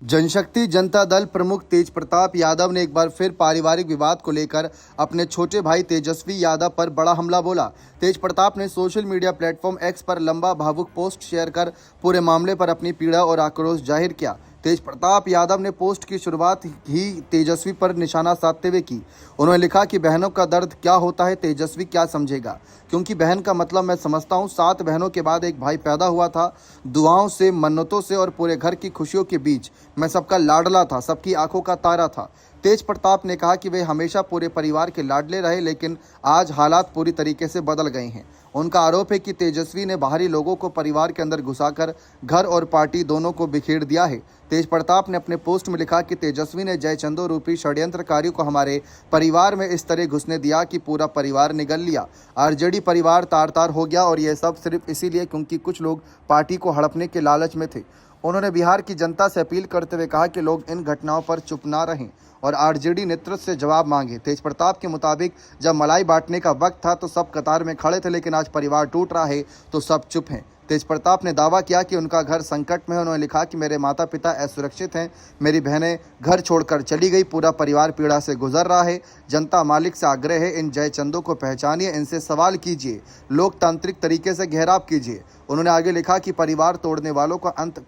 जनशक्ति जनता दल प्रमुख तेज प्रताप यादव ने एक बार फिर पारिवारिक विवाद को लेकर अपने छोटे भाई तेजस्वी यादव पर बड़ा हमला बोला। तेज प्रताप ने सोशल मीडिया प्लेटफॉर्म एक्स पर लंबा भावुक पोस्ट शेयर कर पूरे मामले पर अपनी पीड़ा और आक्रोश जाहिर किया। तेज प्रताप यादव ने पोस्ट की शुरुआत ही तेजस्वी पर निशाना साधते हुए की। उन्होंने लिखा कि बहनों का दर्द क्या होता है तेजस्वी क्या समझेगा, क्योंकि बहन का मतलब मैं समझता हूँ। 7 बहनों के बाद एक भाई पैदा हुआ था। दुआओं से, मन्नतों से और पूरे घर की खुशियों के बीच मैं सबका लाडला था, सबकी आंखों का तारा था। तेज प्रताप ने कहा कि वे हमेशा पूरे परिवार के लाडले रहे, लेकिन आज हालात पूरी तरीके से बदल गए हैं। उनका आरोप है कि तेजस्वी ने बाहरी लोगों को परिवार के अंदर घुसाकर घर और पार्टी दोनों को बिखेर दिया है। तेज प्रताप ने अपने पोस्ट में लिखा कि तेजस्वी ने जयचंदो रूपी षड्यंत्रकारियों को हमारे परिवार में इस तरह घुसने दिया कि पूरा परिवार निगल लिया। आरजेडी परिवार तार तार हो गया, और यह सब सिर्फ इसीलिए क्योंकि कुछ लोग पार्टी को हड़पने के लालच में थे। उन्होंने बिहार की जनता से अपील करते हुए कहा कि लोग इन घटनाओं पर चुप ना रहें और आरजेडी नेतृत्व से जवाब मांगे। तेज प्रताप के मुताबिक जब मलाई बांटने का वक्त था तो सब कतार में खड़े थे, लेकिन आज परिवार टूट रहा है तो सब चुप हैं। तेज प्रताप ने दावा किया कि उनका घर संकट में है। उन्होंने लिखा कि मेरे माता पिता असुरक्षित हैं, मेरी बहनें घर छोड़कर चली गई, पूरा परिवार पीड़ा से गुजर रहा है। जनता मालिक से आग्रह है, इन जयचंदों को पहचानिए, इनसे सवाल कीजिए, लोकतांत्रिक तरीके से घेराव कीजिए। उन्होंने आगे लिखा कि परिवार तोड़ने वालों का अंत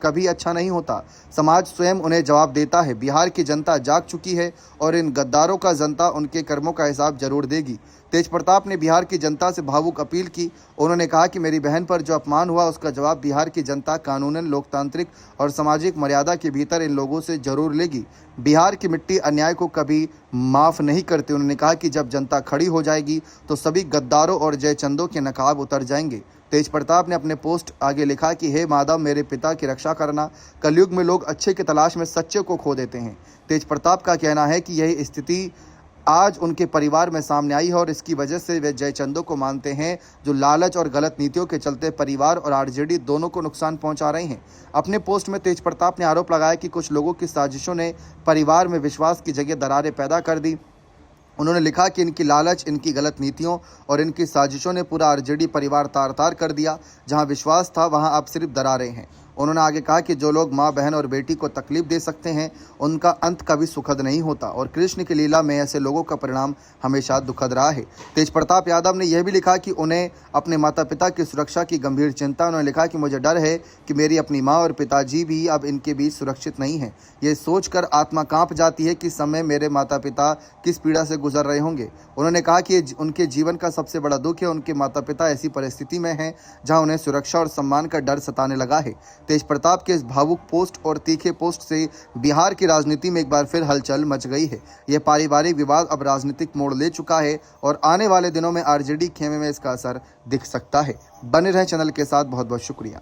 कभी अच्छा नहीं होता, समाज स्वयं उन्हें जवाब देता है। बिहार की जनता जाग चुकी है और इन गद्दारों का जनता उनके कर्मों का हिसाब जरूर देगी। तेज प्रताप ने बिहार की जनता से भावुक अपील की। उन्होंने कहा कि मेरी बहन पर जो अपमान हुआ उसका जवाब बिहार की जनता कानूनन, लोकतांत्रिक और सामाजिक मर्यादा के भीतर इन लोगों से जरूर लेगी। बिहार की मिट्टी अन्याय को कभी माफ़ नहीं करती। उन्होंने कहा कि जब जनता खड़ी हो जाएगी तो सभी गद्दारों और जयचंदों के नकाब उतर जाएंगे। तेज प्रताप ने अपने पोस्ट आगे लिखा कि हे माधव, मेरे पिता की रक्षा करना। कलयुग में लोग अच्छे की तलाश में सच्चे को खो देते हैं। तेज प्रताप का कहना है कि यही स्थिति आज उनके परिवार में सामने आई है और इसकी वजह से वे जयचंदों को मानते हैं, जो लालच और गलत नीतियों के चलते परिवार और आरजेडी दोनों को नुकसान पहुंचा रहे हैं। अपने पोस्ट में तेज प्रताप ने आरोप लगाया कि कुछ लोगों की साजिशों ने परिवार में विश्वास की जगह दरारें पैदा कर दी। उन्होंने लिखा कि इनकी लालच, इनकी गलत नीतियों और इनकी साजिशों ने पूरा आरजेडी परिवार तार तार कर दिया। जहां विश्वास था वहां अब सिर्फ दरारें हैं। उन्होंने आगे कहा कि जो लोग मां, बहन और बेटी को तकलीफ दे सकते हैं उनका अंत कभी सुखद नहीं होता, और कृष्ण की लीला में ऐसे लोगों का परिणाम हमेशा दुखद रहा है। तेज प्रताप यादव ने यह भी लिखा कि उन्हें अपने माता पिता की सुरक्षा की गंभीर चिंता। उन्होंने लिखा कि मुझे डर है कि मेरी अपनी माँ और पिताजी भी अब इनके बीच सुरक्षित नहीं है। ये सोचकर आत्मा कांप जाती है कि समय मेरे माता पिता किस पीड़ा से गुजर रहे होंगे। उन्होंने कहा कि उनके जीवन का सबसे बड़ा दुख है उनके माता पिता ऐसी परिस्थिति में हैं जहां उन्हें सुरक्षा और सम्मान का डर सताने लगा है। तेज प्रताप के इस भावुक पोस्ट और तीखे पोस्ट से बिहार की राजनीति में एक बार फिर हलचल मच गई है। यह पारिवारिक विवाद अब राजनीतिक मोड़ ले चुका है और आने वाले दिनों में आरजेडी खेमे में इसका असर दिख सकता है। बने रहें चैनल के साथ। बहुत बहुत शुक्रिया।